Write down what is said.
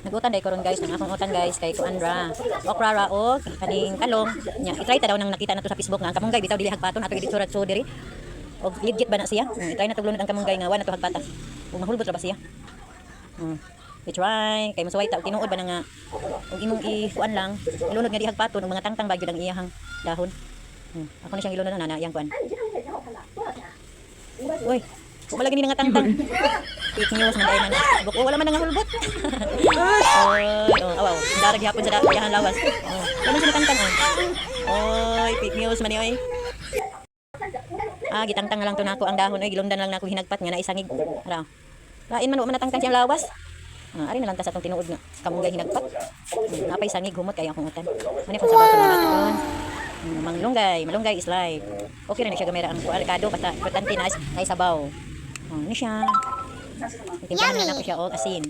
Nagutan day karon guys, nang akong utan guys kay kuan ra. Okra ra og kaning kalong. Nya i-try ta daw nang nakita nato sa Facebook nga ang kamunggay bitaw dili hagpaton ato gid surat so diri. Og legit ba na siya? I-try na tuglunod ang kamunggay nga wa na to hagpata. Ug mahulbot ra ba siya? I-try kay masuway ta og tinuod ba na nga og imong i-kuan lang ilunod nga di hagpaton og mga tangtang bagyo ang iyahang dahon. Ako na siyang ilunod na iyang kuan. Uy, wala gini nga tangtang. Fake news man dai man. Buko wala man nga hulbot. Oy, awaw, darag gyapon sa iyahang lawas. Wala man tangtang Oy, fake news man ni oy. Gitangtang na lang to nako ang dahon oy, gilundan lang nako hinagpat nga naisangig. Ara. Lain man wa man natangtang siyang lawas. Ari na lang ta sa atong tinuod nga kamunggay hinagpat. Napay sangig humot kay akong utan. Mani pa sa bato na baton. Malunggay is life. Okay na siya gamera ang alkado basta importante na ay sabaw. Ni siya. Timplahan na ko siya og asin.